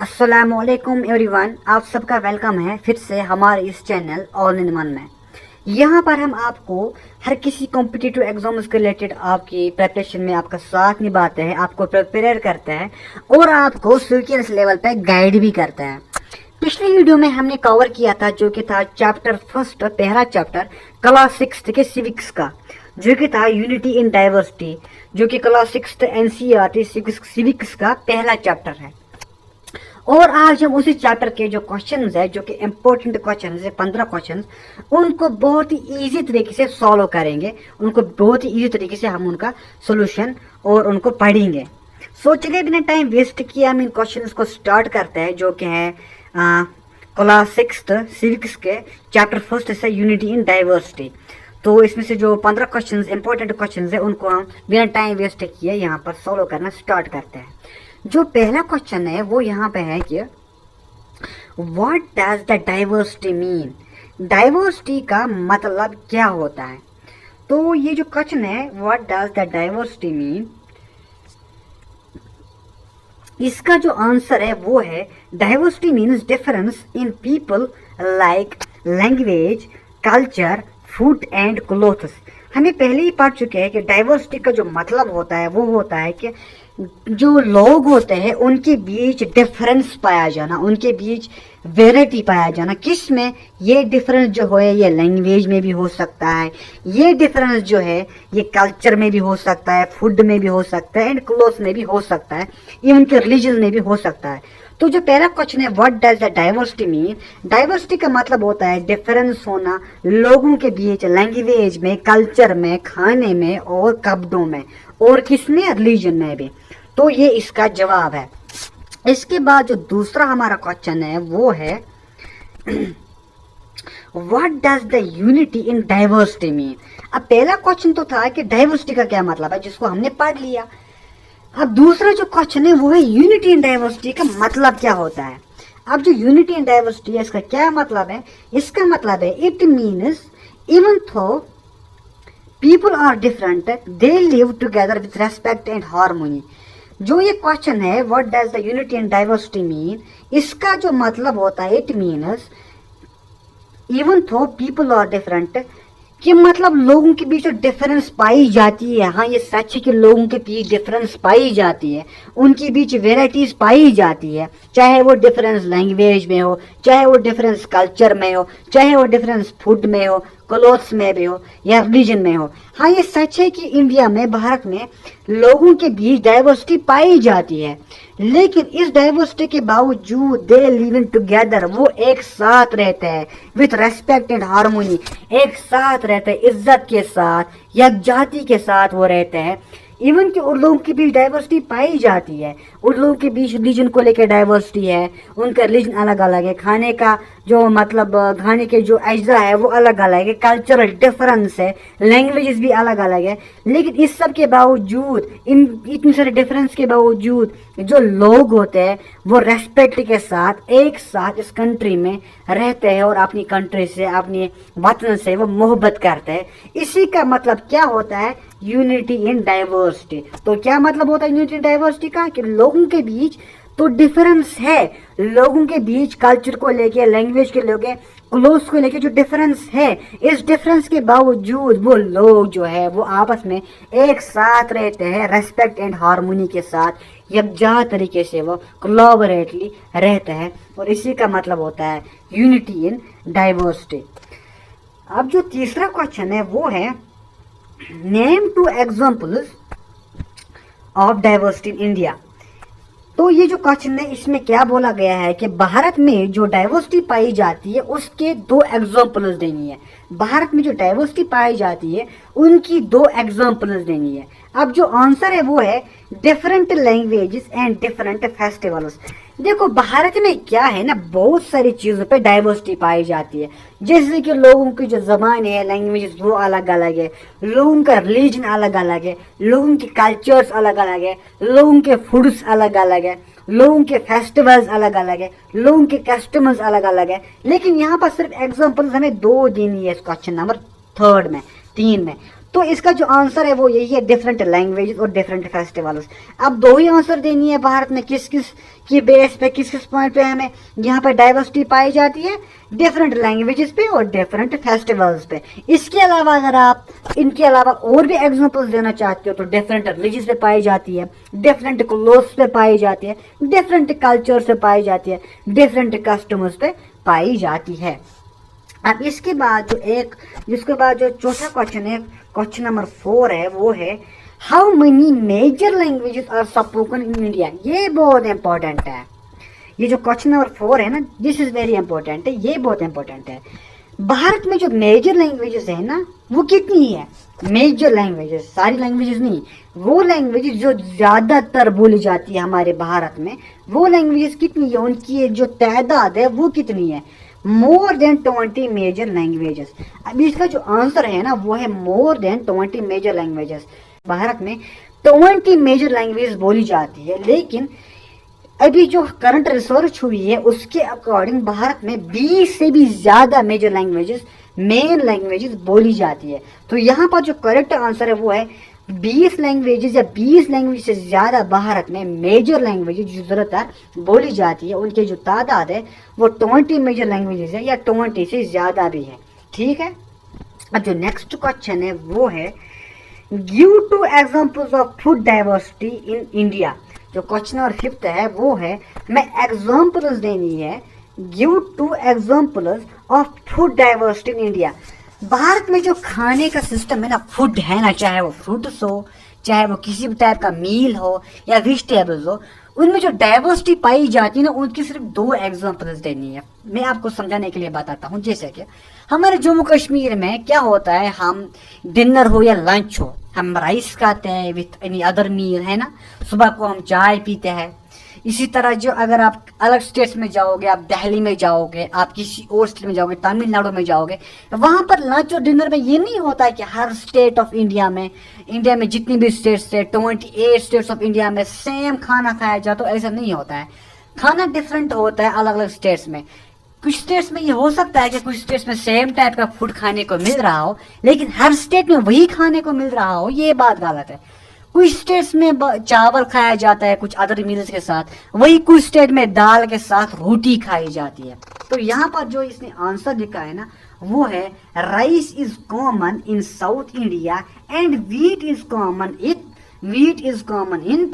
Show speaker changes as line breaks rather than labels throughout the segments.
अस्सलामुअलैकुम एवरीवन, आप सबका वेलकम है फिर से हमारे इस चैनल ऑल इन वन में। यहाँ पर हम आपको हर किसी कॉम्पिटिटिव एग्जाम्स के रिलेटेड आपकी प्रिपरेशन में आपका साथ निभाते हैं, आपको प्रिपेयर करते हैं और आपको सीक्वेंस लेवल पे गाइड भी करते हैं। पिछली वीडियो में हमने कवर किया था जो कि था चैप्टर फर्स्ट, पहला चैप्टर क्लास 6 के सिविक्स का, जो कि था यूनिटी इन डाइवर्सिटी, जो कि क्लास 6 एनसीईआरटी सिविक्स का पहला चैप्टर है। और आज हम उसी चैप्टर के जो क्वेश्चंस है, जो कि इम्पोर्टेंट क्वेश्चंस है, 15 क्वेश्चंस, उनको बहुत ही इजी तरीके से सॉल्व करेंगे। उनको बहुत ही इजी तरीके से हम उनका सोल्यूशन और उनको पढ़ेंगे। सो चलिए बिना टाइम वेस्ट किए हम इन क्वेश्चंस को स्टार्ट करते हैं, जो कि है क्लास 6 सिविक्स के चैप्टर फर्स्ट से यूनिटी इन डाइवर्सिटी। तो इसमें से जो 15 क्वेश्चंस इंपॉर्टेंट क्वेश्चंस है उनको हम बिना टाइम वेस्ट किए यहाँ पर सॉल्व करना स्टार्ट करते हैं। जो पहला क्वेश्चन है वो यहाँ पे है कि what does the diversity mean, diversity का मतलब क्या होता है। तो ये जो क्वेश्चन है what does the diversity mean, इसका जो आंसर है वो है diversity means difference in people like language, culture, food and clothes. हमें पहले ही पढ़ चुके हैं कि डाइवर्सिटी का जो मतलब होता है वो होता है कि जो लोग होते हैं उनके बीच डिफरेंस पाया जाना, उनके बीच वेराइटी पाया जाना। किस में? ये डिफरेंस जो है ये लैंग्वेज में भी हो सकता है, ये डिफरेंस जो है ये कल्चर में भी हो सकता है, फूड में भी हो सकता है एंड क्लोथ में भी हो सकता है, इवन के रिलीजन में भी हो सकता है। तो जो पहला क्वेश्चन है what does the diversity mean, diversity का मतलब होता है डिफरेंस होना लोगों के बीच, लैंग्वेज में, कल्चर में, खाने में और कपड़ों में और किसमें? रिलीजन में भी। तो ये इसका जवाब है। इसके बाद जो दूसरा हमारा क्वेश्चन है वो है what does the unity in diversity mean. अब पहला क्वेश्चन तो था कि डाइवर्सिटी का क्या मतलब है, जिसको हमने पढ़ लिया। अब दूसरा जो क्वेश्चन है वो है यूनिटी इन डाइवर्सिटी का मतलब क्या होता है। अब जो यूनिटी इन डाइवर्सिटी है इसका क्या मतलब है? इसका मतलब है it means even though people are different they live together with respect and harmony. जो ये क्वेश्चन है what does the unity and diversity mean, इसका जो मतलब होता है it means even though people are different, कि मतलब लोगों के बीच जो डिफरेंस पाई जाती है, हाँ ये सच है कि लोगों के बीच डिफरेंस पाई जाती है, उनके बीच वेराइटीज पाई जाती है, चाहे वो डिफरेंस लैंग्वेज में हो, चाहे वो डिफरेंस कल्चर में हो, चाहे वो डिफरेंस फूड में हो, क्लोथ्स में भी हो या रिलीजन में हो। हाँ ये सच है कि इंडिया में, भारत में लोगों के बीच डाइवर्सिटी पाई जाती है, लेकिन इस डाइवर्सिटी के बावजूद दे लिविंग टुगेदर, वो एक साथ रहते हैं विथ रेस्पेक्ट एंड हार्मोनी, एक साथ रहते हैं इज्जत के साथ, यकजाति के साथ वो रहते हैं। इवन कि उन लोगों के बीच डाइवर्सिटी पाई जाती है, उन लोगों के बीच रिलीजन को लेकर डाइवर्सिटी है, उनका रिलीजन अलग अलग है, खाने का जो मतलब खाने के जो अज्जा है वो अलग अलग है, कल्चरल डिफरेंस है, लैंग्वेजेस भी अलग अलग है। लेकिन इस सब के बावजूद, इन इतने सारे डिफरेंस के बावजूद जो लोग होते हैं वो रेस्पेक्ट के साथ एक साथ इस कंट्री में रहते हैं और अपनी कंट्री से, अपने वतन से वो मोहब्बत करते हैं। इसी का मतलब क्या होता है? Unity in diversity. तो क्या मतलब होता है यूनिटी इन डाइवर्सिटी का? कि लोगों के बीच तो डिफरेंस है, लोगों के बीच कल्चर को लेके, लैंग्वेज के लेके, क्लोथ्स को लेके जो डिफरेंस है, इस डिफरेंस के बावजूद वो लोग जो है वो आपस में एक साथ रहते हैं, रेस्पेक्ट एंड हार्मोनी के साथ, यकजा तरीके से वो कोलैबोरेटली रहते हैं, और इसी का मतलब होता है यूनिटी इन डाइवर्सिटी। अब जो तीसरा क्वेश्चन है वो है name 2 examples of diversity in India. तो ये जो क्वेश्चन है इसमें क्या बोला गया है कि भारत में जो डाइवर्सिटी पाई जाती है उसके 2 एग्जाम्पल्स देनी है। भारत में जो डाइवर्सिटी पाई जाती है उनकी 2 एग्जाम्पल्स देनी है। अब जो आंसर है वो है different languages and different festivals. देखो भारत में क्या है ना, बहुत सारी चीज़ों पे डाइवर्सिटी पाई जाती है, जैसे कि लोगों की जो ज़बान है, लैंग्वेज वो अलग अलग है, लोगों का रिलीजन अलग अलग है, लोगों के कल्चर्स अलग अलग है, लोगों के फूड्स अलग अलग है, लोगों के फेस्टिवल्स अलग अलग है, लोगों के कस्टमर्स अलग अलग है। लेकिन यहाँ पर सिर्फ एग्जाम्पल्स हमें 2 देनी है इस क्वेश्चन नंबर 3 में। तो इसका जो आंसर है वो यही है, डिफरेंट लैंग्वेजेस और डिफरेंट फेस्टिवल्स। अब दो ही आंसर देनी है, भारत में किस किस की बेस पे, किस किस पॉइंट पे हमें यहाँ पे डाइवर्सिटी पाई जाती है, डिफरेंट लैंग्वेजेस पे और डिफरेंट फेस्टिवल्स पे। इसके अलावा अगर आप इनके अलावा और भी एग्जांपल्स देना चाहते हो तो डिफरेंट रिलीजियस पे पाई जाती है, डिफरेंट क्लोथ्स पे पाई जाती है, डिफरेंट कल्चर से पाई जाती है, डिफरेंट कस्टम्स पे पाई जाती है। अब इसके बाद जो चौथा क्वेश्चन है, क्वेश्चन नंबर 4 है, वो है how many major languages are spoken in India. ये बहुत इंपॉर्टेंट है, ये जो क्वेश्चन नंबर 4 है ना, दिस इज वेरी इंपॉर्टेंट है, ये बहुत इंपॉर्टेंट है। भारत में जो मेजर लैंग्वेजेस है ना वो कितनी है, मेजर लैंग्वेजेस, सारी लैंग्वेजेस नहीं, वो लैंग्वेजेस जो ज्यादातर बोली जाती है हमारे भारत में, वो लैंग्वेजेस कितनी है, उनकी जो तादाद है वो कितनी है, मोर देन 20 मेजर लैंग्वेजेस। अब इसका जो आंसर है ना वो है more than 20 major languages. Bharat में 20 मेजर लैंग्वेज बोली जाती है, लेकिन अभी जो करंट रिसर्च हुई है उसके अकॉर्डिंग भारत में 20 से भी ज्यादा मेजर लैंग्वेजेस, मेन लैंग्वेजेस बोली जाती है। तो यहाँ पर जो करेक्ट आंसर है वो है 20 लैंग्वेजेस या 20 लैंग्वेज से ज्यादा भारत में मेजर लैंग्वेजेस जो ज्यादातर बोली जाती है, उनके जो तादाद है वो 20 मेजर लैंग्वेजेस है या 20 से ज्यादा भी है। ठीक है। अब जो नेक्स्ट क्वेश्चन है वो है give 2 examples of food diversity in India. जो क्वेश्चन नंबर 5 है वो है मैं एग्जांपल्स देनी है, give 2 examples of food diversity in India. Bharat में जो खाने का सिस्टम है ना, फूड है ना, चाहे वो फ्रूट्स हो, चाहे वो किसी भी टाइप का मील हो या वेजिटेबल्स हो, उनमें जो डाइवर्सिटी पाई जाती है ना, उनकी सिर्फ 2 एग्जांपल्स देनी है। मैं आपको समझाने के लिए बताता हूँ। जैसे कि हमारे जम्मू कश्मीर में क्या होता है, हम डिनर हो या लंच हो, हम राइस खाते हैं विथ एनी अदर मील, है ना, सुबह को हम चाय पीते हैं। इसी तरह जो अगर आप अलग स्टेट्स में जाओगे, आप दिल्ली में जाओगे, आप किसी और स्टेट में जाओगे, तमिलनाडु में जाओगे, वहां पर लंच और डिनर में ये नहीं होता है कि हर स्टेट ऑफ इंडिया में जितनी भी स्टेट्स है, 28 स्टेट्स ऑफ इंडिया में सेम खाना खाया जाता है, ऐसा नहीं होता है। खाना डिफरेंट होता है अलग अलग स्टेट्स में। कुछ स्टेट्स में ये हो सकता है कि कुछ स्टेट्स में सेम टाइप का फूड खाने को मिल रहा हो, लेकिन हर स्टेट में वही खाने को मिल रहा हो, ये बात गलत है। कुछ स्टेट्स में चावल खाया जाता है कुछ अदर मील्स के साथ, वही कुछ स्टेट में दाल के साथ रोटी खाई जाती है। तो यहाँ पर जो इसने आंसर लिखा है ना वो है rice is common in south India and wheat is common in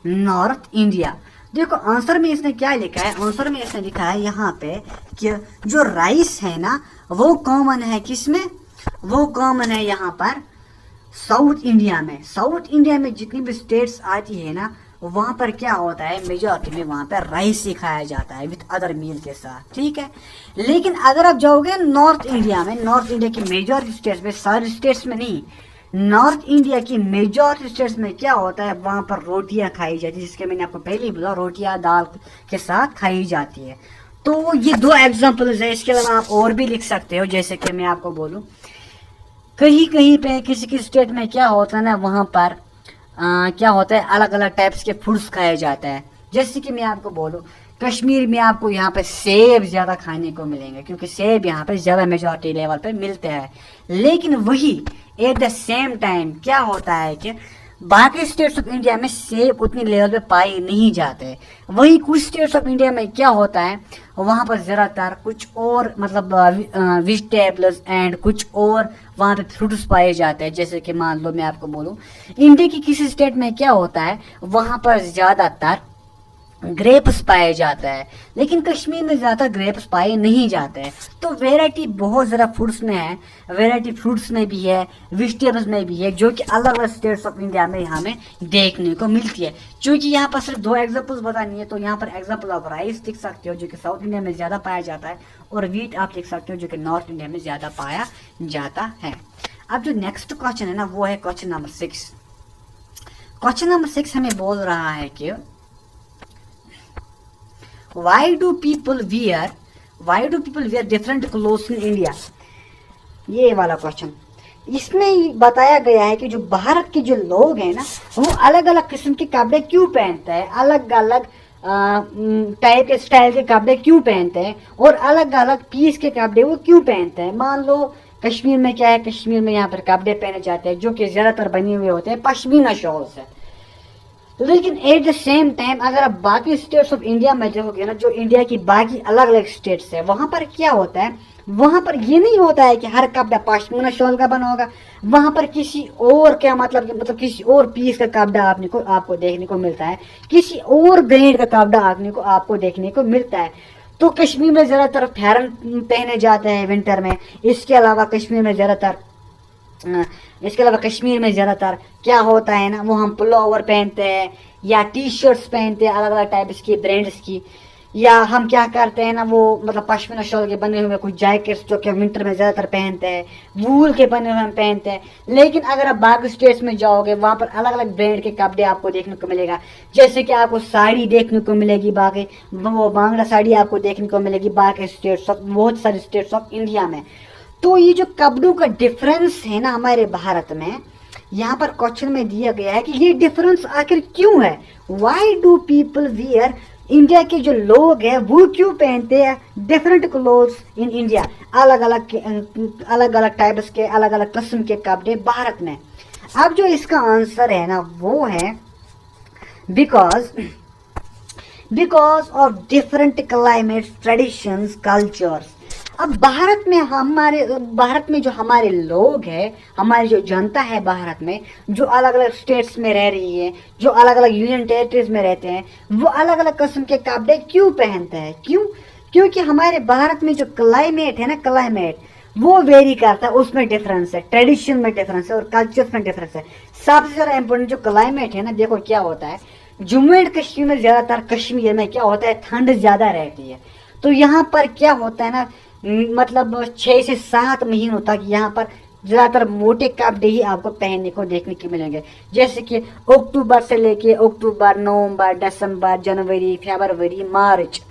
north India. देखो आंसर में इसने क्या लिखा है, आंसर में इसने लिखा है यहाँ पे कि जो राइस है ना वो कॉमन है, किसमें, वो कॉमन है यहाँ पर साउथ इंडिया में। साउथ इंडिया में जितनी भी स्टेट्स आती है ना वहां पर क्या होता है, मेजॉरिटी में वहां पर राइस ही खाया जाता है विद अदर मील के साथ। ठीक है। लेकिन अगर आप जाओगे नॉर्थ इंडिया में, नॉर्थ इंडिया की मेजॉरिटी स्टेट्स में, सारी स्टेट्स में नहीं, नॉर्थ इंडिया की मेजॉरिटी स्टेट्स में क्या होता है, वहां पर रोटियां खाई जाती है, जिसके मैंने आपको पहले ही बोला, रोटियां दाल के साथ खाई जाती है। तो ये 2 एग्जाम्पल्स है। इसके अलावा आप और भी लिख सकते हो, जैसे कि मैं आपको बोलूँ कहीं कहीं पे किसी किसी स्टेट में क्या होता है ना, वहाँ पर क्या होता है, अलग अलग टाइप्स के फूड्स खाए जाते हैं। जैसे कि मैं आपको बोलूँ कश्मीर में आपको यहाँ पे सेब ज़्यादा खाने को मिलेंगे, क्योंकि सेब यहाँ पे ज़्यादा मेजॉरिटी लेवल पे मिलते हैं। लेकिन वही एट द सेम टाइम क्या होता है कि बाकी स्टेट्स ऑफ इंडिया में सेब उतनी लेवल पे पाए नहीं जाते। वही कुछ स्टेट्स ऑफ इंडिया में क्या होता है, वहाँ पर ज़्यादातर कुछ और मतलब वेजिटेबल्स एंड कुछ और वहाँ पे फ्रूट्स पाए जाते हैं। जैसे कि मान लो मैं आपको बोलूँ इंडिया की किसी स्टेट में क्या होता है, वहाँ पर ज़्यादातर ग्रेप्स पाए जाता है, लेकिन कश्मीर में ज़्यादा ग्रेप्स पाए नहीं जाते हैं। तो वैरायटी बहुत ज़्यादा फ्रूट्स में है, वैरायटी फ्रूट्स में भी है, वेजिटेबल्स में भी है, जो कि अलग अलग स्टेट्स ऑफ इंडिया में हमें देखने को मिलती है। क्योंकि यहाँ पर सिर्फ 2 एग्जांपल्स बतानी है, तो यहाँ पर एग्जांपल ऑफ राइस लिख सकते हो जो कि साउथ इंडिया में ज़्यादा पाया जाता है, और वीट आप लिख सकते हो जो कि नॉर्थ इंडिया में ज़्यादा पाया जाता है। अब जो नेक्स्ट क्वेश्चन है ना वो है क्वेश्चन नंबर 6। क्वेश्चन नंबर 6 हमें बोल रहा है कि why do people wear different clothes in India? ये वाला क्वेश्चन, इसमें बताया गया है कि जो भारत के जो लोग हैं ना वो अलग अलग किस्म के कपड़े क्यों पहनते हैं, अलग अलग टाइप के स्टाइल के कपड़े क्यों पहनते हैं, और अलग अलग पीस के कपड़े वो क्यों पहनते हैं। मान लो कश्मीर में क्या है, कश्मीर में यहाँ पर कपड़े पहने जाते हैं जो कि ज्यादातर बने हुए होते हैं पश्मीना शॉल से। लेकिन एट द सेम टाइम अगर आप बाकी स्टेट्स ऑफ इंडिया में देखोगे ना, जो इंडिया की बाकी अलग अलग स्टेट्स है, वहां पर क्या होता है, वहां पर ये नहीं होता है कि हर कपड़ा पश्मीना शॉल का बना होगा। वहां पर किसी और क्या मतलब किसी और पीस का कपड़ा आपको देखने को मिलता है, किसी और ब्रांड का कपड़ा आपको देखने को मिलता है। तो कश्मीर में ज्यादातर फैरन पहने जाते हैं विंटर में। इसके अलावा कश्मीर में ज्यादातर क्या होता है ना, वो हम पुलोवर पहनते हैं या टी शर्ट्स पहनते हैं अलग अलग टाइप्स की ब्रांड्स की, या हम क्या करते हैं ना, वो मतलब पश्मीना शॉल के बने हुए कुछ जैकेट्स जो कि विंटर में ज्यादातर पहनते हैं, वूल के बने हुए हम पहनते हैं। लेकिन अगर आप बाकी स्टेट्स में जाओगे, वहां पर अलग अलग ब्रांड के कपड़े आपको देखने को मिलेगा। जैसे कि आपको साड़ी देखने को मिलेगी, बाकी वो बांग्ला साड़ी आपको देखने को मिलेगी बाकी स्टेट्स ऑफ, बहुत सारे स्टेट्स ऑफ इंडिया में। तो ये जो कपड़ों का डिफरेंस है ना हमारे भारत में, यहाँ पर क्वेश्चन में दिया गया है कि ये डिफरेंस आखिर क्यों है। Why do people wear, India के जो लोग हैं वो क्यों पहनते हैं डिफरेंट क्लोथ्स इन इंडिया, अलग अलग टाइप्स के अलग अलग किस्म के कपड़े भारत में। अब जो इसका आंसर है ना वो है because of different climates, traditions, cultures. अब भारत में जो हमारे लोग हैं, हमारी जो जनता है भारत में, जो अलग अलग स्टेट्स में रह रही है, जो अलग अलग यूनियन टेरिटरीज में रहते हैं, वो अलग अलग किस्म के कपड़े क्यों पहनते हैं? क्योंकि हमारे भारत में जो क्लाइमेट है ना, क्लाइमेट वो वेरी करता है, उसमें डिफरेंस है, ट्रेडिशन में डिफरेंस है और कल्चर में डिफरेंस है। सबसे ज्यादा इंपॉर्टेंट जो क्लाइमेट है ना, देखो क्या होता है, जम्मू एंड कश्मीर में ज्यादातर कश्मीर में क्या होता है, ठंड ज्यादा रहती है। तो यहाँ पर क्या होता है ना, मतलब 6 से 7 महीनों तक यहाँ पर ज्यादातर मोटे कपड़े ही आपको पहनने को देखने को मिलेंगे। जैसे कि अक्टूबर से लेके अक्टूबर, नवंबर, दिसंबर, जनवरी, फरवरी, मार्च,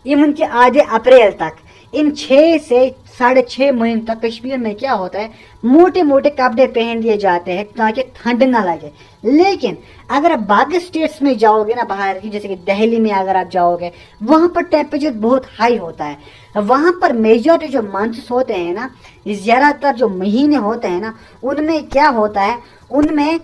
इवन के आधे अप्रैल तक, इन 6 से 6.5 महीने तक कश्मीर में क्या होता है, मोटे मोटे कपड़े पहन लिए जाते हैं ताकि ठंड ना लगे। लेकिन अगर आप बाकी स्टेट्स में जाओगे ना बाहर की, जैसे कि दिल्ली में अगर आप जाओगे, वहां पर टेम्परेचर बहुत हाई होता है। वहां पर मेजॉरिटी जो मंथ्स होते हैं ना, ज्यादातर जो महीने होते हैं ना, उनमें क्या होता है, उनमें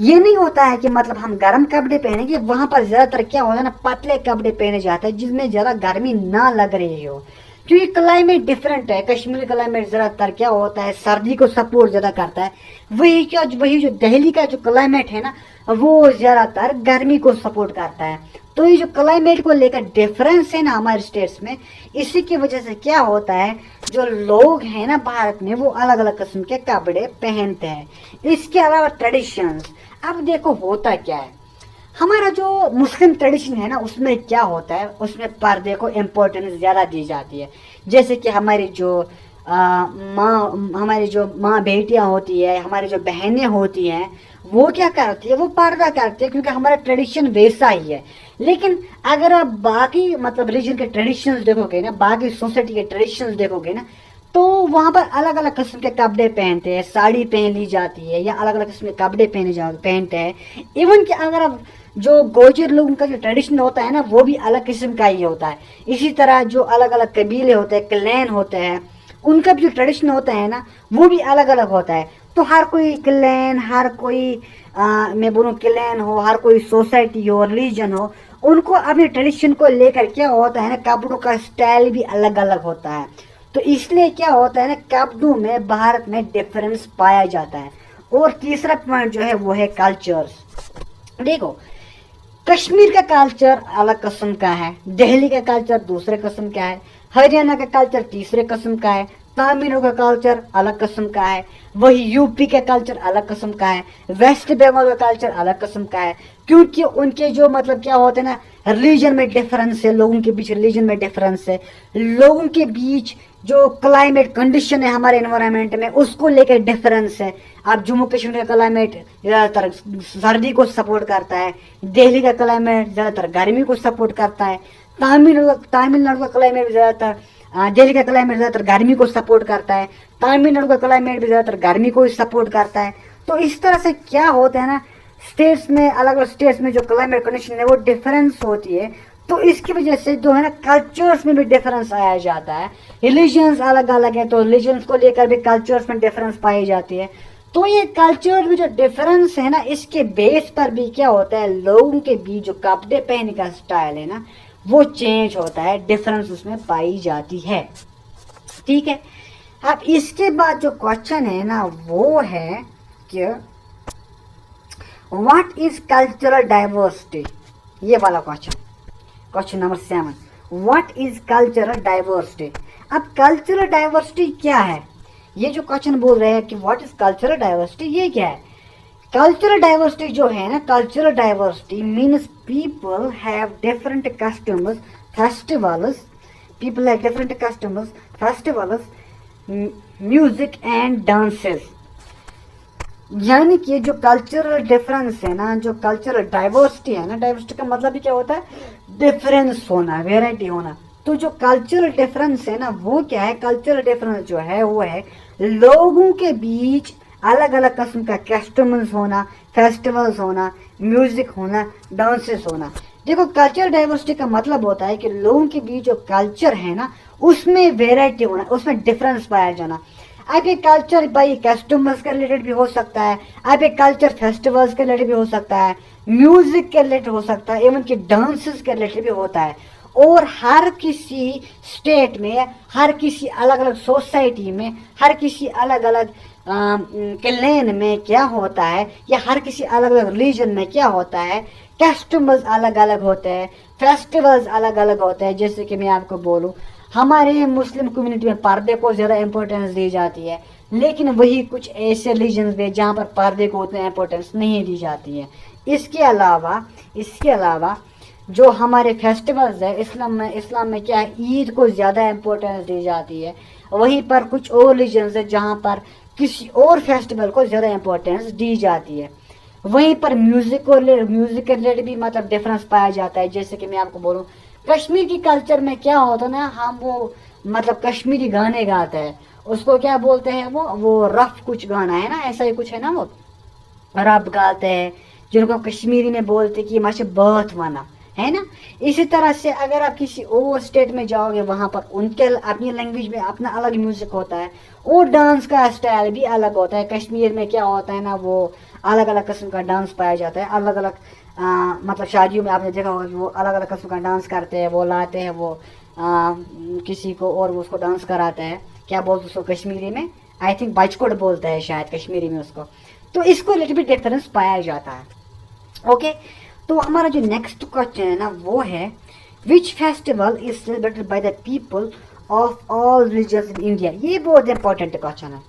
ये नहीं होता है कि मतलब हम गर्म कपड़े पहनेंगे। वहां पर ज्यादातर क्या होता है ना, पतले कपड़े पहने जाते हैं जिसमें ज्यादा गर्मी ना लग रही हो, क्योंकि क्लाइमेट डिफरेंट है। कश्मीरी क्लाइमेट ज्यादातर क्या होता है, सर्दी को सपोर्ट ज्यादा करता है। वही जो दिल्ली का जो क्लाइमेट है ना, वो ज्यादातर गर्मी को सपोर्ट करता है। तो ये जो क्लाइमेट को लेकर डिफरेंस है ना हमारे स्टेट्स में, इसी की वजह से क्या होता है, जो लोग हैं ना भारत में, वो अलग अलग किस्म के कपड़े पहनते हैं। इसके अलावा ट्रेडिशंस, अब देखो होता क्या है, हमारा जो मुस्लिम ट्रेडिशन है ना, उसमें क्या होता है, उसमें पर्दे को इम्पोर्टेंस ज़्यादा दी जाती है। जैसे कि हमारी जो माँ बेटियाँ होती है, हमारी जो बहनें होती हैं, वो क्या करती है, वो पर्दा करती है, क्योंकि हमारा ट्रेडिशन वैसा ही है। लेकिन अगर आप बाकी मतलब रीजन के ट्रेडिशंस देखोगे ना, बाकी सोसाइटी के ट्रेडिशंस देखोगे ना, तो वहाँ पर अलग अलग किस्म के कपड़े पहनते हैं, साड़ी पहन ली जाती है या अलग अलग किस्म के कपड़े पहनते हैं। इवन कि अगर आप जो गोजर लोगों का जो ट्रेडिशन होता है ना, वो भी अलग किस्म का ही होता है। इसी तरह जो अलग अलग कबीले होते हैं, क्लैन होते हैं, उनका भी जो ट्रेडिशन होता है ना, वो भी अलग अलग होता है। तो हर कोई क्लैन, हर कोई मैं बोलूँ क्लैन हो, हर कोई सोसाइटी हो, रिलीजन हो, उनको अपने ट्रेडिशन को लेकर क्या होता है ना, कपड़ों का स्टाइल भी अलग अलग होता है। तो इसलिए क्या होता है ना, कपड़ों में भारत में डिफरेंस पाया जाता है। और तीसरा पॉइंट जो है वो है कल्चर्स। देखो कश्मीर का कल्चर अलग किस्म का है, दिल्ली का कल्चर दूसरे किस्म का है, हरियाणा का कल्चर तीसरे किस्म का है, तमिलनाडु का कल्चर अलग किस्म का है, वही यूपी का कल्चर अलग किस्म का है, वेस्ट बंगाल का कल्चर अलग किस्म का है। क्योंकि उनके जो मतलब क्या होते हैं ना, रिलीजन में डिफरेंस है, लोगों के बीच रिलीजन में डिफरेंस है, लोगों के बीच जो क्लाइमेट कंडीशन है हमारे एनवायरनमेंट में, उसको लेकर डिफरेंस है। अब जम्मू कश्मीर का क्लाइमेट ज़्यादातर सर्दी को सपोर्ट करता है, दिल्ली का क्लाइमेट ज़्यादातर गर्मी को सपोर्ट करता है, तमिलनाडु का क्लाइमेट ज़्यादातर दिल्ली का क्लाइमेट ज़्यादातर गर्मी को सपोर्ट करता है, तमिलनाडु का क्लाइमेट भी ज़्यादातर गर्मी को ही सपोर्ट करता है। तो इस तरह से क्या होता है ना, स्टेट्स में अलग अलग स्टेट्स में जो क्लाइमेट कंडीशन है वो डिफरेंस होती है। तो इसकी वजह से जो है ना कल्चर्स में भी डिफरेंस आया जाता है। रिलीजन्स अलग अलग है तो रिलीजन्स को लेकर भी कल्चर्स में डिफरेंस पाई जाती है। तो ये कल्चर में जो डिफरेंस है ना, इसके बेस पर भी क्या होता है, लोगों के बीच जो कपड़े पहनने का स्टाइल है ना वो चेंज होता है, डिफरेंस उसमें पाई जाती है। ठीक है, अब इसके बाद जो क्वेश्चन है ना वो है कि व्हाट इज कल्चरल डाइवर्सिटी, ये वाला question number 7, what is cultural diversity. अब कल्चरल डाइवर्सिटी क्या है, ये जो क्वेश्चन बोल रहे हैं कि व्हाट इज कल्चरल डाइवर्सिटी, ये क्या है। कल्चरल डाइवर्सिटी जो है ना, cultural diversity means people have different customs, festivals, people have different customs, festivals, music and dances. यानी कि जो कल्चरल डिफरेंस है ना, जो कल्चरल डाइवर्सिटी है ना, डाइवर्सिटी का मतलब ही क्या होता है, डिफरेंस होना, वेराइटी होना। तो जो कल्चरल डिफरेंस है ना वो क्या है, कल्चरल डिफरेंस जो है वो है लोगों के बीच अलग अलग किस्म का कस्टम्स होना, फेस्टिवल्स होना, म्यूजिक होना, डांसेस होना। देखो कल्चरल डाइवर्सिटी का मतलब होता है कि लोगों के बीच जो कल्चर है ना उसमें वेराइटी होना, उसमें डिफरेंस पाया जाना। अब ये कल्चर भाई कस्टमर्स के रिलेटेड भी हो सकता है, अब ये कल्चर फेस्टिवल्स के रिलेटेड भी हो सकता है, म्यूजिक के रिलेटेड हो सकता है, इवन कि डांसेस के रिलेटेड भी होता है। और हर किसी स्टेट में, हर किसी अलग अलग सोसाइटी में, हर किसी अलग अलग क्लेन में क्या होता है, या हर किसी अलग अलग रिलीजन में क्या होता है, कस्टमर्स अलग अलग होते हैं, फेस्टिवल्स अलग अलग होते हैं। जैसे कि मैं आपको बोलूँ, हमारे मुस्लिम कम्युनिटी में पर्दे को ज़्यादा इम्पोर्टेंस दी जाती है, लेकिन वही कुछ ऐसे रिलीजन्स में जहाँ पर पर्दे को उतना इम्पोर्टेंस नहीं दी जाती है। इसके अलावा जो हमारे फेस्टिवल्स है इस्लाम में क्या है, ईद को ज़्यादा इम्पोर्टेंस दी जाती है। वहीं पर कुछ और रिलीजन्स है जहाँ पर किसी और फेस्टिवल को ज़्यादा इम्पोर्टेंस दी जाती है। वहीं पर म्यूज़िक के रिलेटेड भी मतलब डिफरेंस पाया जाता है। जैसे कि मैं आपको बोलूँ, कश्मीर की कल्चर में क्या होता है ना, हम वो मतलब कश्मीरी गाने गाते हैं, उसको क्या बोलते हैं, वो रफ कुछ गाना है ना, ऐसा ही कुछ है ना, वो रफ गाते हैं जिनको कश्मीरी में बोलते कि माशे बात वाना है ना। इसी तरह से अगर आप किसी और स्टेट में जाओगे वहाँ पर उनके अपनी लैंग्वेज में अपना अलग म्यूजिक होता है और डांस का स्टाइल भी अलग होता है। कश्मीर में क्या होता है ना, वो अलग अलग किस्म का डांस पाया जाता है, अलग अलग मतलब शादियों में आपने देखा होगा कि वो अलग अलग किस्म का डांस करते हैं, वो लाते हैं वो किसी को और वो उसको डांस कराते हैं। क्या बोलते हैं उसको कश्मीरी में, आई थिंक बचकोट बोलते हैं शायद कश्मीरी में उसको। तो इसको लिटिल बिट डिफरेंस पाया जाता है। ओके, तो हमारा जो नेक्स्ट क्वेश्चन है ना वो है, which festival is celebrated by the people of all religions in India. ये बहुत इंपॉर्टेंट क्वेश्चन है।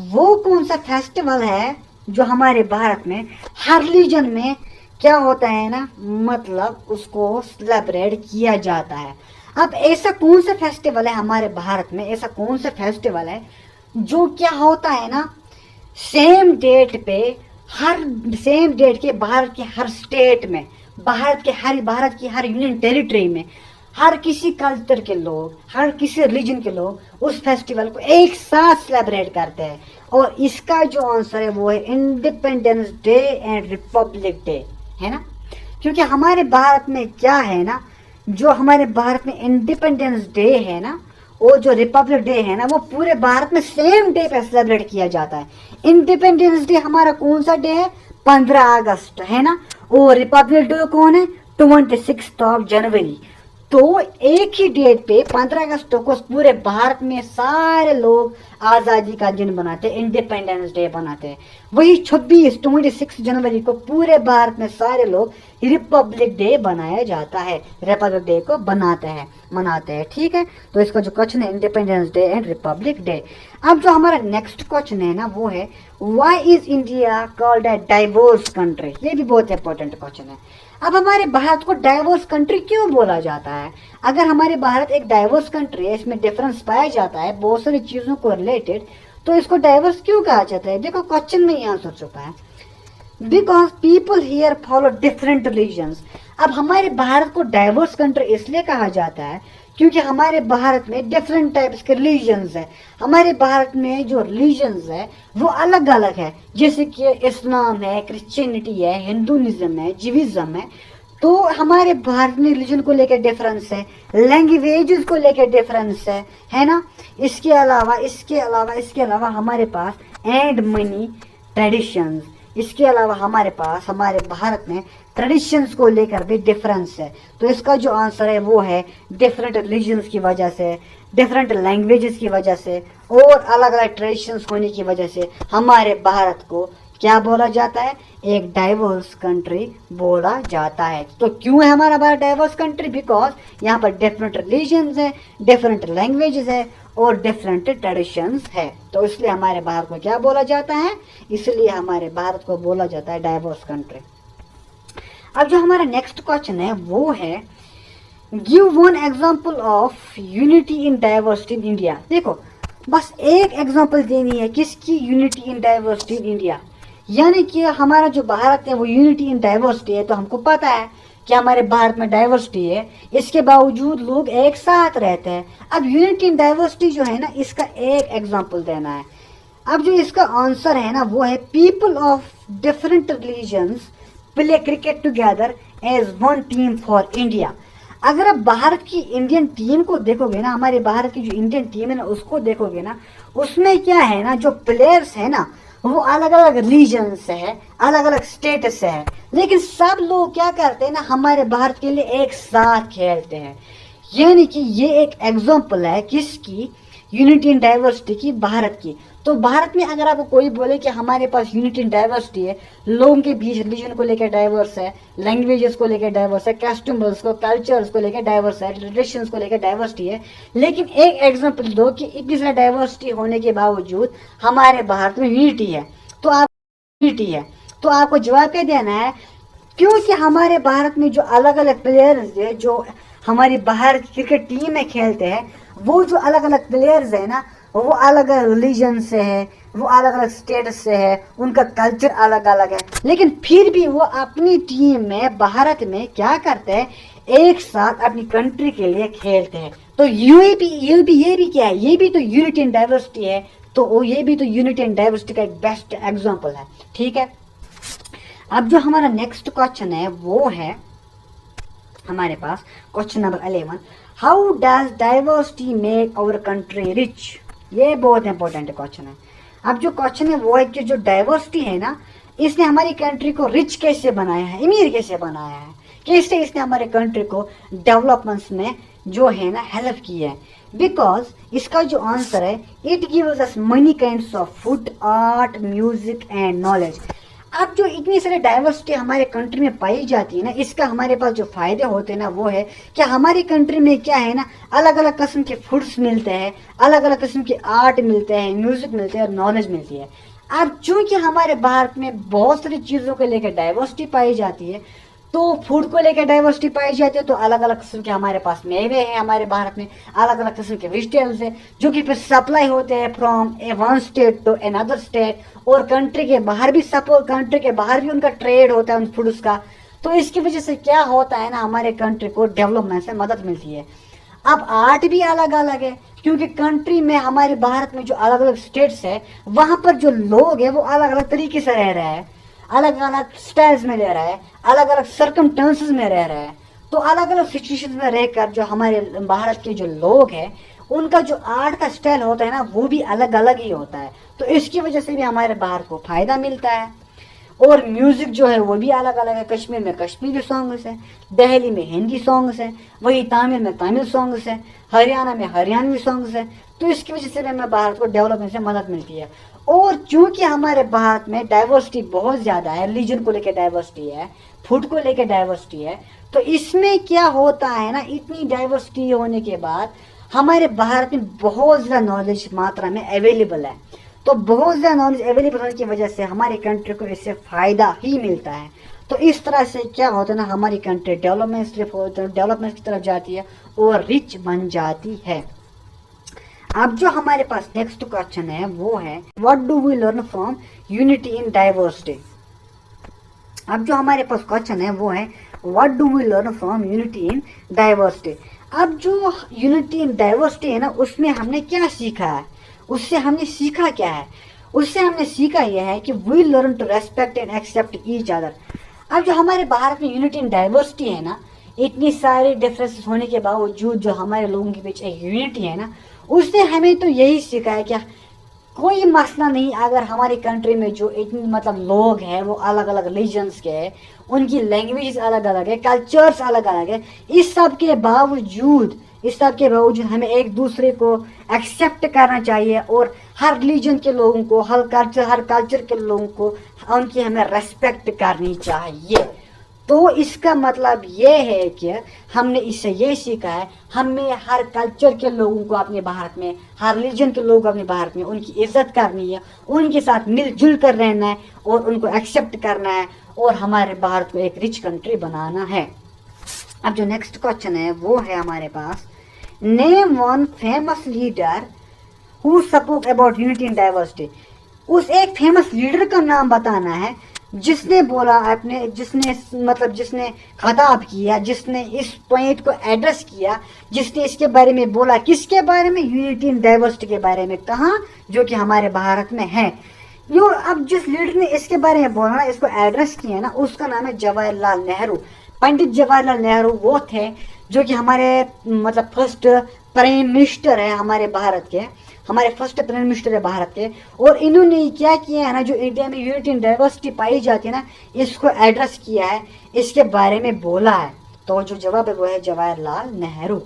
वो कौन सा फेस्टिवल है जो हमारे भारत में हर रिलीजन में क्या होता है ना, मतलब उसको सेलिब्रेट किया जाता है। अब ऐसा कौन सा फेस्टिवल है हमारे भारत में, ऐसा कौन सा फेस्टिवल है जो क्या होता है ना, सेम डेट पे सेम डेट के भारत के हर स्टेट में, भारत की हर यूनियन टेरिटरी में हर किसी कल्चर के लोग, हर किसी रिलीजन के लोग उस फेस्टिवल को एक साथ सेलिब्रेट करते हैं। और इसका जो आंसर है वो है independence day and Republic day, है ना। क्योंकि हमारे भारत में क्या है ना, जो हमारे भारत में इंडिपेंडेंस डे है ना और जो रिपब्लिक डे है ना, वो पूरे भारत में सेम डे पे सेलिब्रेट किया जाता है। इंडिपेंडेंस डे हमारा कौन सा डे है, 15 अगस्त है ना, और रिपब्लिक डे कौन है, 26 जनवरी। तो एक ही डेट पे 15 अगस्त को पूरे भारत में सारे लोग आज़ादी का दिन बनाते हैं, इंडिपेंडेंस डे बनाते हैं। वही 26 जनवरी को पूरे भारत में सारे लोग रिपब्लिक डे बनाया जाता है, रिपब्लिक डे को मनाते हैं। ठीक है, तो इसका जो क्वेश्चन है independence day and Republic day. अब जो हमारा नेक्स्ट क्वेश्चन है ना वो है, why is India called a diverse country. ये भी बहुत इंपॉर्टेंट क्वेश्चन है। अब हमारे भारत को डाइवर्स कंट्री क्यों बोला जाता है? अगर हमारे भारत एक डाइवर्स कंट्री है, इसमें डिफरेंस पाया जाता है बहुत सारी चीज़ों को रिलेटेड, तो इसको डाइवर्स क्यों कहा जाता है? देखो क्वेश्चन में ही आंसर छुपा है, because people here follow different religions. अब हमारे भारत को डाइवर्स कंट्री इसलिए कहा जाता है क्योंकि हमारे भारत में डिफरेंट टाइप्स के रिलीजन्स है। हमारे भारत में जो रिलीजन्स है वो अलग अलग है, जैसे कि इस्लाम है, क्रिश्चियनिटी है, हिंदुइज्म है, जीविज्म है। तो हमारे भारत में रिलीजन को लेकर डिफरेंस है, लैंग्वेजेस को लेकर डिफरेंस है ना। इसके अलावा हमारे पास एंड मनी ट्रेडिशंस, इसके अलावा हमारे पास हमारे भारत में ट्रेडिशंस को लेकर भी डिफरेंस है। तो इसका जो आंसर है वो है डिफरेंट रिलीजन्स की वजह से, डिफरेंट लैंग्वेजेस की वजह से और अलग अलग ट्रेडिशंस होने की वजह से हमारे भारत को क्या बोला जाता है, एक डाइवर्स कंट्री बोला जाता है। तो क्यों है हमारा भारत डाइवर्स कंट्री? बिकॉज यहाँ पर डिफरेंट रिलीजन्स है, डिफरेंट लैंग्वेजेस है और डिफरेंट ट्रेडिशंस है। तो इसलिए हमारे भारत को क्या बोला जाता है? इसलिए हमारे भारत को बोला जाता है डाइवर्स कंट्री। अब जो हमारा नेक्स्ट क्वेश्चन है वो है give one example of unity in diversity in India. देखो बस एक एग्जाम्पल देनी है किसकी? Unity in diversity in India. यानी कि हमारा जो भारत है वो यूनिटी इन डाइवर्सिटी है। तो हमको पता है कि हमारे भारत में डाइवर्सिटी है, इसके बावजूद लोग एक साथ रहते हैं। अब यूनिटी इन डाइवर्सिटी जो है ना, इसका एक एग्जाम्पल देना है। अब जो इसका आंसर है ना वो है people of different religions play cricket together as one team for India. अगर आप भारत की इंडियन टीम को देखोगे ना, हमारे भारत की जो इंडियन टीम है ना उसको देखोगे ना, उसमें क्या है ना, जो प्लेयर्स है ना वो अलग अलग रीजन से है, अलग अलग स्टेट से है, लेकिन सब लोग क्या करते हैं ना, हमारे भारत के लिए एक साथ खेलते हैं। यानी कि ये एक एग्जाम्पल है किसकी? यूनिटी इन डाइवर्सिटी की, भारत की। तो भारत में अगर आपको कोई बोले कि हमारे पास यूनिटी इन डाइवर्सिटी है, लोगों के बीच रिलीजन को लेकर डाइवर्स है, लैंग्वेजेस को लेकर डाइवर्स है, कस्टम्स को, कल्चर्स को लेकर डाइवर्स है, ट्रेडिशंस को लेकर डाइवर्सिटी है, लेकिन एक एग्जांपल दो कि इतनी सारी डाइवर्सिटी होने के बावजूद हमारे भारत में यूनिटी है। तो आप यूनिटी है तो आपको जवाब क्या देना है? क्योंकि हमारे भारत में जो अलग अलग प्लेयर्स है, जो हमारी भारत क्रिकेट टीम में खेलते हैं, वो जो अलग अलग प्लेयर्स है ना वो अलग अलग रिलीजन से है, वो अलग अलग स्टेट से है, उनका कल्चर अलग अलग है, लेकिन फिर भी वो अपनी टीम में भारत में क्या करते हैं? एक साथ अपनी कंट्री के लिए खेलते हैं। तो ये भी क्या है? ये भी तो यूनिटी इन डाइवर्सिटी है। तो ये भी तो यूनिटी इन डाइवर्सिटी का एक बेस्ट एग्जाम्पल है। ठीक है, अब जो हमारा नेक्स्ट क्वेश्चन है वो है हमारे पास question number 11, how does diversity make our country rich? ये बहुत इंपॉर्टेंट क्वेश्चन है। अब जो क्वेश्चन है वो है कि जो डाइवर्सिटी है ना, इसने हमारी कंट्री को रिच कैसे बनाया है, अमीर कैसे बनाया है, कैसे इसने हमारे कंट्री को डेवलपमेंट्स में जो है ना हेल्प की है। बिकॉज इसका जो आंसर है, it gives us money kinds of food, art, music and knowledge. अब जो इतनी सारी डाइवर्सिटी हमारे कंट्री में पाई जाती है ना, इसका हमारे पास जो फायदे होते हैं ना वो है कि हमारी कंट्री में क्या है ना, अलग अलग किस्म के फूड्स मिलते हैं, अलग अलग किस्म के आर्ट मिलते हैं, म्यूजिक मिलते हैं और नॉलेज मिलती है। अब चूंकि हमारे भारत में बहुत सारी चीज़ों को लेकर डाइवर्सिटी पाई जाती है, तो फूड को लेकर डाइवर्सिटी पाई जाती है, तो अलग अलग किस्म के हमारे पास मेवे हैं, हमारे भारत में अलग अलग किस्म के वेजिटेबल्स हैं जो कि फिर सप्लाई होते हैं from a one state to another state, और कंट्री के बाहर भी कंट्री के बाहर भी उनका ट्रेड होता है उन फूड्स का। तो इसकी वजह से क्या होता है ना, हमारे कंट्री को डेवलपमेंट से मदद मिलती है। अब आर्ट भी अलग अलग है, क्योंकि कंट्री में हमारे भारत में जो अलग अलग स्टेट्स है वहां पर जो लोग हैं वो अलग अलग तरीके से रह रहे हैं, अलग अलग स्टाइल्स में रह रहा है, अलग अलग सर्कमस्टेंसेस में रह रहा है। तो अलग अलग सिचुएशन में रहकर जो हमारे भारत के जो लोग हैं उनका जो आर्ट का स्टाइल होता है ना वो भी अलग अलग ही होता है। तो इसकी वजह से भी हमारे भारत को फायदा मिलता है। और म्यूजिक जो है वो भी अलग अलग है, कश्मीर में कश्मीरी सॉन्ग्स है, दिल्ली में हिंदी सॉन्ग्स है, वही तमिल में तमिल सॉन्ग्स है, हरियाणा में हरियाणवी सॉन्ग्स है। तो इसकी वजह से भी हमें भारत को डेवलपमेंट से मदद मिलती है। और चूंकि हमारे भारत में डाइवर्सिटी बहुत ज़्यादा है, रिलीजन को लेकर डाइवर्सिटी है, फूड को लेकर डाइवर्सिटी है, तो इसमें क्या होता है ना, इतनी डाइवर्सिटी होने के बाद हमारे भारत में बहुत ज़्यादा नॉलेज मात्रा में अवेलेबल है। तो बहुत ज़्यादा नॉलेज अवेलेबल होने की वजह से हमारी कंट्री को इससे फ़ायदा ही मिलता है। तो इस तरह से क्या होता है ना, हमारी कंट्री डेवलपमेंट की तरफ जाती है और रिच बन जाती है। अब जो हमारे पास नेक्स्ट क्वेश्चन है वो है what do we learn from unity in diversity. अब जो हमारे पास क्वेश्चन है वो है what do we learn from unity in diversity. अब जो यूनिटी इन डाइवर्सिटी है ना, उसमें हमने क्या सीखा है, उससे हमने सीखा क्या है? उससे हमने सीखा यह है कि we learn to respect and accept each other. अब जो हमारे भारत में यूनिटी इन डाइवर्सिटी है ना, इतनी सारी डिफरेंसेस होने के बावजूद जो हमारे लोगों के बीच एक यूनिटी है ना, उसने हमें तो यही सिखाया कि कोई मसला नहीं अगर हमारी कंट्री में जो इतने मतलब लोग हैं वो अलग अलग रिलीजन्स के हैं, उनकी लैंग्वेज अलग अलग है, कल्चर्स अलग अलग है, इस सब के बावजूद हमें एक दूसरे को एक्सेप्ट करना चाहिए और हर रिलीजन के लोगों को, हर कल्चर के लोगों को उनकी हमें रेस्पेक्ट करनी चाहिए। तो इसका मतलब ये है कि हमने इससे ये सीखा है, हमें हर कल्चर के लोगों को अपने भारत में, हर रिलीजन के लोगों को अपने भारत में उनकी इज्जत करनी है, उनके साथ मिलजुल कर रहना है और उनको एक्सेप्ट करना है और हमारे भारत को एक रिच कंट्री बनाना है। अब जो नेक्स्ट क्वेश्चन है वो है हमारे पास, name one famous leader who spoke about unity in diversity. उस एक फेमस लीडर का नाम बताना है जिसने बोला अपने, जिसने खिताब किया, जिसने इस पॉइंट को एड्रेस किया, जिसने इसके बारे में बोला। किसके बारे में? यूनिटी इन डाइवर्सिटी के बारे में। कहाँ? जो कि हमारे भारत में है। यो अब जिस लीडर ने इसके बारे में बोला, इसको एड्रेस किया ना, उसका नाम है जवाहरलाल नेहरू। पंडित जवाहरलाल नेहरू वो थे जो कि हमारे मतलब फर्स्ट प्राइम मिनिस्टर है हमारे भारत के, हमारे फर्स्ट प्राइम मिनिस्टर है भारत के। और इन्होंने क्या किया है ना, जो इंडिया में यूनिटी इन डाइवर्सिटी पाई जाती है ना, इसको एड्रेस किया है, इसके बारे में बोला है। तो जो जवाब है वो है जवाहरलाल नेहरू।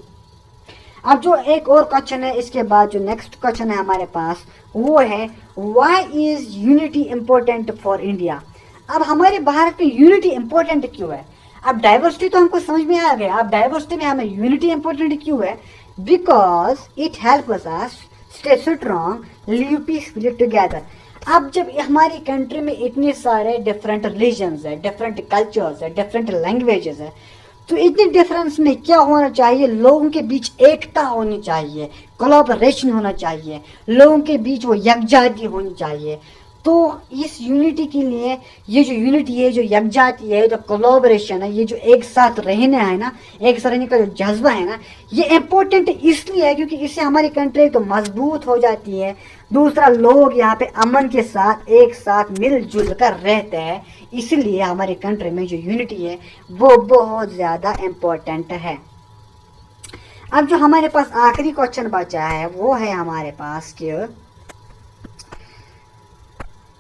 अब जो एक और क्वेश्चन है इसके बाद, जो नेक्स्ट क्वेश्चन है हमारे पास वो है, why is unity important for India. अब हमारे भारत में यूनिटी इम्पोर्टेंट क्यों है? अब डाइवर्सिटी तो हमको समझ में आ गया, अब डाइवर्सिटी में हमें यूनिटी इम्पोर्टेंट क्यों है? Because it helps us stay strong, live peacefully together. अब जब हमारी कंट्री में इतने सारे डिफरेंट रिलीजन्स है, डिफरेंट कल्चर्स है, डिफरेंट लैंग्वेजेस है, तो इतने डिफरेंस में क्या होना चाहिए? लोगों के बीच एकता होनी चाहिए, कोलैबोरेशन होना चाहिए, लोगों के बीच वो यकजाती होनी चाहिए। तो इस यूनिटी के लिए ये जो यूनिटी है, जो यकजाती है, जो कोलैबोरेशन है, ये जो एक साथ रहने है ना, एक साथ रहने का जो जज्बा है ना, ये इम्पोर्टेंट इसलिए है क्योंकि इससे हमारी कंट्री तो मजबूत हो जाती है। दूसरा, लोग यहाँ पे अमन के साथ एक साथ मिलजुल कर रहते हैं, इसलिए हमारी कंट्री में जो यूनिटी है वो बहुत ज़्यादा इम्पोर्टेंट है। अब जो हमारे पास आखिरी क्वेश्चन बचा है वो है हमारे पास कि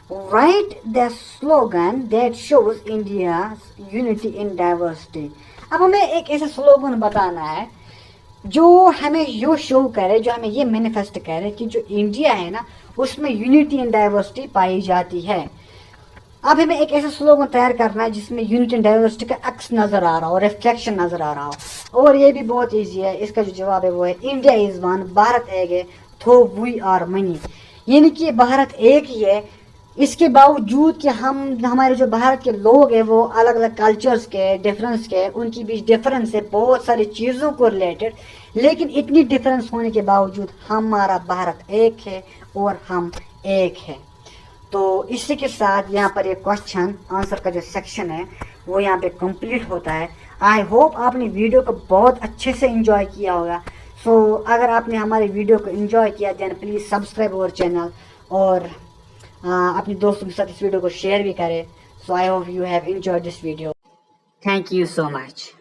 write the slogan that shows India's unity in diversity। अब हमें एक ऐसा स्लोगन बताना है जो हमें यो शो करे, जो हमें ये मैनिफेस्ट करे कि जो इंडिया है ना उसमें यूनिटी इन डाइवर्सिटी पाई जाती है। अब हमें एक ऐसा स्लोगन तैयार करना है जिसमें यूनिटी इन डाइवर्सिटी का अक्स नजर आ रहा हो, रिफ्लेक्शन नजर आ रहा हो। और ये भी बहुत ईजी है, इसका जो जवाब है वो है इंडिया इज वन, भारत एक है, थो वी आर मनी। यानी कि भारत एक ही है, इसके बावजूद कि हमारे जो भारत के लोग हैं वो अलग अलग कल्चर्स के डिफरेंस के, उनकी बीच डिफरेंस है बहुत सारी चीज़ों को रिलेटेड, लेकिन इतनी डिफरेंस होने के बावजूद हमारा भारत एक है और हम एक है। तो इसी के साथ यहाँ पर ये क्वेश्चन आंसर का जो सेक्शन है वो यहाँ पे कंप्लीट होता है। आई होप आपने वीडियो को बहुत अच्छे से एंजॉय किया होगा। सो अगर आपने हमारे वीडियो को एंजॉय किया then please subscribe our channel और अपने दोस्तों के साथ इस वीडियो को शेयर भी करें। So I hope you have enjoyed this video. Thank you so much.